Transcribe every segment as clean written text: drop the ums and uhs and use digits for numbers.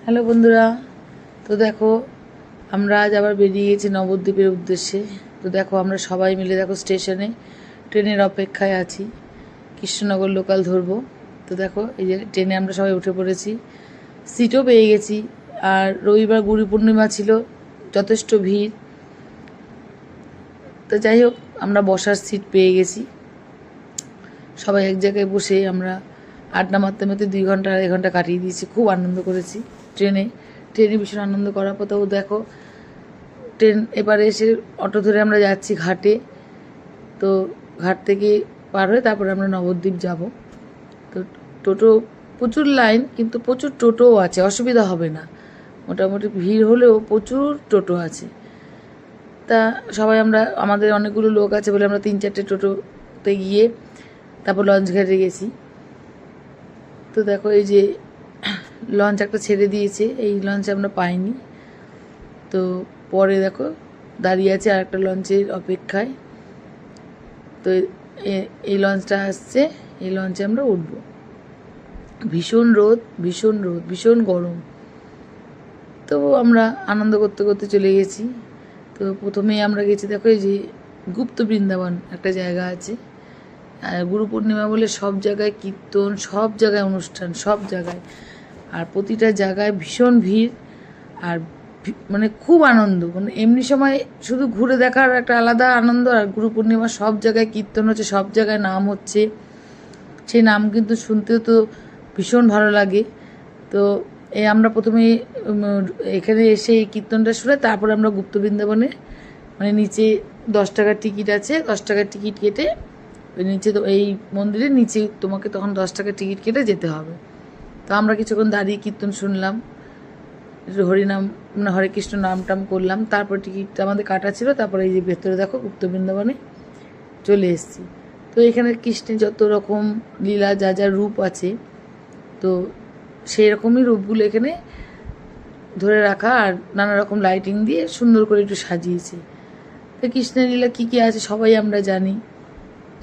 Hello বন্ধুরা, তো দেখো আমরা আজ আবার বেরিয়ে গেছি নবদ্বীপের উদ্দেশ্যে। তো দেখো আমরা সবাই মিলে দেখো স্টেশনে ট্রেনের অপেক্ষায় আছি, কৃষ্ণনগর লোকাল ধরবো। তো দেখো এই যে ট্রেনে আমরা সবাই উঠে পড়েছি, সিটও পেয়ে গেছি। আর রবিবার গুরু পূর্ণিমা ছিল, যথেষ্ট ভিড়। তো যাই হোক, আমরা বসার সিট পেয়ে গেছি। সবাই এক জায়গায় বসে আমরা আড্ডা মারতে মারতে 2 ঘন্টা 2.5 ঘন্টা কাটিয়ে দিয়েছি। খুব আনন্দ করেছি ট্রেনে ভীষণ আনন্দ করার পর। তো দেখো ট্রেন এবারে এসে অটো ধরে আমরা যাচ্ছি ঘাটে। তো ঘাট থেকে পার হয়ে তারপরে আমরা নবদ্বীপ যাব। তো টোটো প্রচুর লাইন, কিন্তু প্রচুর টোটোও আছে, অসুবিধা হবে না। মোটামুটি ভিড় হলেও প্রচুর টোটো আছে। তা সবাই আমাদের অনেকগুলো লোক আছে বলে আমরা 3-4টে টোটোতে গিয়ে তারপর লঞ্চ ঘাটে গেছি। তো দেখো এই যে লঞ্চ একটা ছেড়ে দিয়েছে, এই লঞ্চে আমরা পাইনি। তো পরে দেখো দাঁড়িয়ে আছে আর একটা লঞ্চের অপেক্ষায়। তো এই লঞ্চটা আসছে, এই লঞ্চে আমরা উঠব। ভীষণ রোদ, ভীষণ গরম। তো আমরা আনন্দ করতে করতে চলে গেছি। তো প্রথমেই আমরা গেছি দেখো এই যে গুপ্ত বৃন্দাবন একটা জায়গা আছে। আর গুরু পূর্ণিমা বলে সব জায়গায় কীর্তন, সব জায়গায় অনুষ্ঠান, সব জায়গায়। আর প্রতিটা জায়গায় ভীষণ ভিড়। আর মানে খুব আনন্দ, মানে এমনি সময় শুধু ঘুরে দেখার একটা আলাদা আনন্দ। আর গুরু পূর্ণিমা সব জায়গায় কীর্তন হচ্ছে, সব জায়গায় নাম হচ্ছে। সেই নাম কিন্তু শুনতেও তো ভীষণ ভালো লাগে। তো আমরা প্রথমে এখানে এসে এই কীর্তনটা শুনে তারপরে আমরা গুপ্ত বৃন্দাবনে, মানে নিচে 10 টাকার টিকিট আছে, 10 টাকার টিকিট কেটে ওই নিচে, তো এই মন্দিরের নিচে তোমাকে তখন 10 টাকার টিকিট কেটে যেতে হবে। তো আমরা কিছুক্ষণ দাঁড়িয়ে কীর্তন শুনলাম, হরিনাম মানে হরে কৃষ্ণ নাম টাম করলাম। তারপর টিকিটটা আমাদের কাটা ছিল। তারপরে এই যে ভেতরে দেখো গুপ্ত বৃন্দাবনে চলে এসেছি। তো এখানে কৃষ্ণের যত রকম লীলা, যা যা রূপ আছে, তো সেই রকমই রূপগুলো এখানে ধরে রাখা। আর নানা রকম লাইটিং দিয়ে সুন্দর করে একটু সাজিয়েছে। তো কৃষ্ণের লীলা কী কী আছে সবাই আমরা জানি।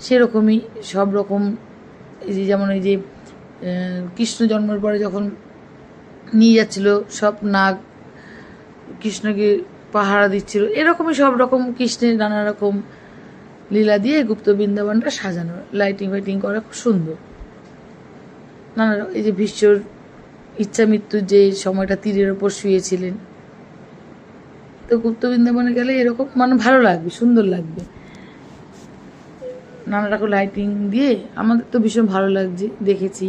সেরকমই সব রকম, এই যে যেমন এই যে কৃষ্ণ জন্মের পরে যখন নিয়ে যাচ্ছিল সব নাগ কৃষ্ণকে পাহারা দিচ্ছিল, এরকমই সব রকম কৃষ্ণের নানা রকম লীলা দিয়ে গুপ্ত বৃন্দাবনটা সাজানো, লাইটিং ফাইটিং করা, খুব সুন্দর। নানা এই যে ভীষ্মর ইচ্ছা মৃত্যুর যে সময়টা তীরের ওপর শুয়েছিলেন, তো গুপ্ত বৃন্দাবনে গেলে এরকম মানে ভালো লাগবে, সুন্দর লাগবে। নানা রকম লাইটিং দিয়ে আমাদের তো ভীষণ ভালো লাগছে, দেখেছি,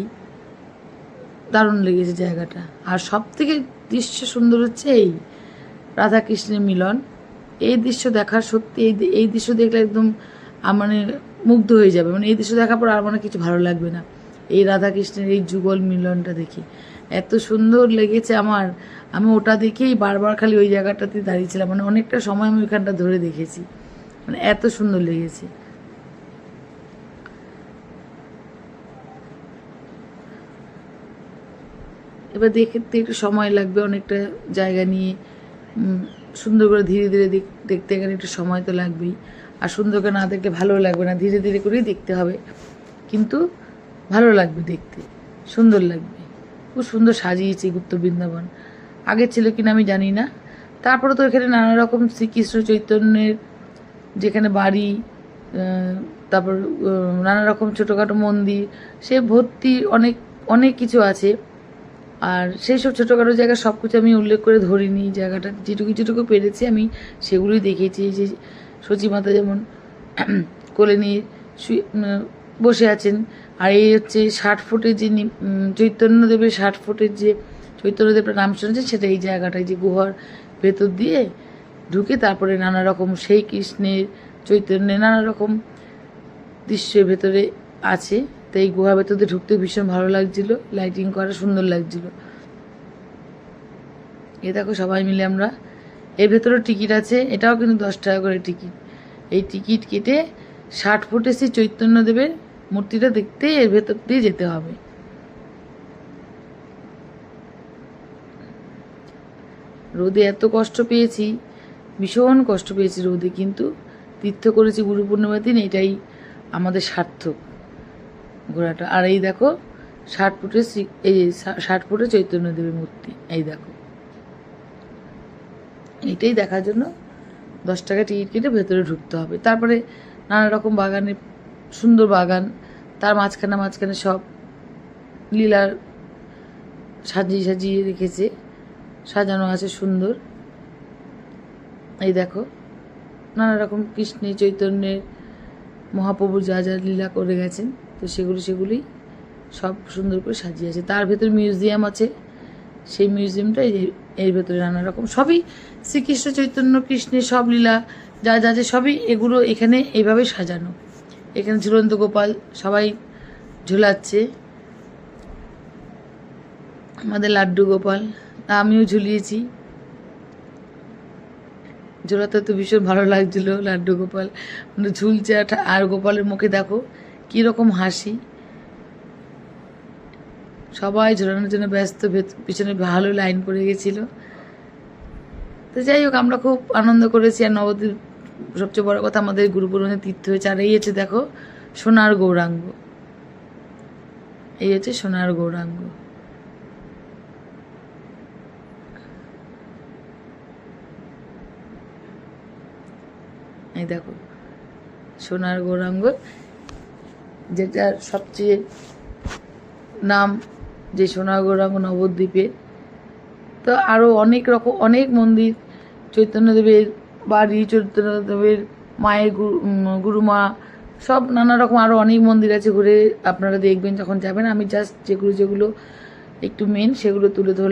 দারুণ লেগেছে জায়গাটা। আর সব থেকে দৃশ্য সুন্দর হচ্ছে এই রাধা কৃষ্ণের মিলন। এই দৃশ্য দেখার সত্যি, এই দৃশ্য দেখলে একদম মানে মুগ্ধ হয়ে যাবে। মানে এই দৃশ্য দেখার পর আর মানে কিছু ভালো লাগবে না। এই রাধা কৃষ্ণের এই যুগল মিলনটা দেখি এত সুন্দর লেগেছে আমার। আমি ওটা দেখেই বারবার খালি ওই জায়গাটাতে দাঁড়িয়েছিলাম, মানে অনেকটা সময় আমি ওইখানটা ধরে দেখেছি, মানে এত সুন্দর লেগেছে। এবার দেখতে একটু সময় লাগবে, অনেকটা জায়গা নিয়ে সুন্দর করে ধীরে ধীরে দেখতে গেলে একটু সময় তো লাগবেই। আর সুন্দর করে না দেখলে ভালো লাগবে না, ধীরে ধীরে করেই দেখতে হবে, কিন্তু ভালো লাগবে দেখতে, সুন্দর লাগবে। খুব সুন্দর সাজিয়েছে গুপ্ত বৃন্দাবন। আগে ছিল কিনা আমি জানি না। তারপরে তো এখানে নানা রকম শ্রীকৃষ্ণ চৈতন্যের যেখানে বাড়ি, তারপর নানা রকম ছোটোখাটো মন্দির, সে ভর্তি অনেক অনেক কিছু আছে। আর সেই সব ছোটোখাটো জায়গা সব কিছু আমি উল্লেখ করে ধরিনি, জায়গাটা যেটুকু পেরেছি আমি সেগুলোই দেখিয়েছি। যে সচিমাতা যেমন কোলে নিয়ে বসে আছেন। আর এই হচ্ছে 60 ফুটের যে চৈতন্যদেবের 60 ফুটের যে চৈতন্যদেবের নাম শুনেছেন, সেটা এই জায়গাটায় যে গুহার ভেতর দিয়ে ঢুকে তারপরে নানা রকম সেই কৃষ্ণের চৈতন্যের নানা রকম দৃশ্যের ভেতরে আছে। তো এই গুহার ভেতর দিয়ে ঢুকতে ভীষণ ভালো লাগছিল, লাইটিং করা সুন্দর লাগছিল। এ দেখো সবাই মিলে আমরা, এর ভেতরেও টিকিট আছে, এটাও কিন্তু 10 টাকা করে টিকিট। এই টিকিট কেটে 60 ফুটে সেই চৈতন্যদেবের মূর্তিটা দেখতে এর ভেতর দিয়ে যেতে হবে। রোদে এত কষ্ট পেয়েছি, ভীষণ কষ্ট পেয়েছি রোদে, কিন্তু তীর্থ করেছি গুরু পূর্ণিমার দিন, এটাই আমাদের সার্থক ঘোরাটা। আর এই দেখো 60 ফুটের এই 60 ফুটের চৈতন্যদেবের মূর্তি। এই দেখো, এটাই দেখার জন্য 10 টাকা টিকিট কেটে ভেতরে ঢুকতে হবে। তারপরে নানা রকম বাগানে, সুন্দর বাগান, তার মাঝখানে মাঝখানে সব লীলার সাজিয়ে সাজিয়ে রেখেছে, সাজানো আছে সুন্দর। এই দেখো, নানা রকম কৃষ্ণের, চৈতন্যের, মহাপ্রভু যা যা লীলা করে গেছেন, তো সেগুলি সব সুন্দর করে সাজিয়ে আছে। তার ভেতরে মিউজিয়াম আছে, সেই মিউজিয়ামটা এর ভেতরে নানা রকম সবই শ্রীকৃষ্ণ চৈতন্য কৃষ্ণের সব লীলা যা যা আছে সবই এগুলো এখানে এইভাবে সাজানো। এখানে ঝুলন্ত গোপাল সবাই ঝুলাচ্ছে, আমাদের লাড্ডু গোপাল, আমিও ঝুলিয়েছি। ঝোলাতে তো ভীষণ ভালো লাগছিল, লাড্ডু গোপাল মানে ঝুলছে। আর গোপালের মুখে দেখো কীরকম হাসি, সবাই ঝোলানোর জন্য ব্যস্ত, পিছনে ভালো লাইন পড়ে গেছিলো। তো যাই হোক, আমরা খুব আনন্দ করেছি। আর নবদ্বীপ সবচেয়ে বড় কথা, আমাদের গুরুপুরনের তীর্থ হয়েছে। আর এই হচ্ছে দেখো সোনার গৌরাঙ্গ, এই হচ্ছে সোনার গৌরাঙ্গ। এই দেখো সোনার গৌরাঙ্গ, যেটার সবচেয়ে নাম যে সোনার গৌরাঙ্গ নবদ্বীপে। তো আরও অনেক রকম অনেক মন্দির, চৈতন্যদেবের বাড়ি, চৈতন্যদেবের মায়ের গুরুমা, সব নানা রকম আরও অনেক মন্দির আছে, ঘুরে আপনারা দেখবেন যখন যাবেন। আমি জাস্ট যেগুলো একটু মেন সেগুলো তুলে ধরলাম।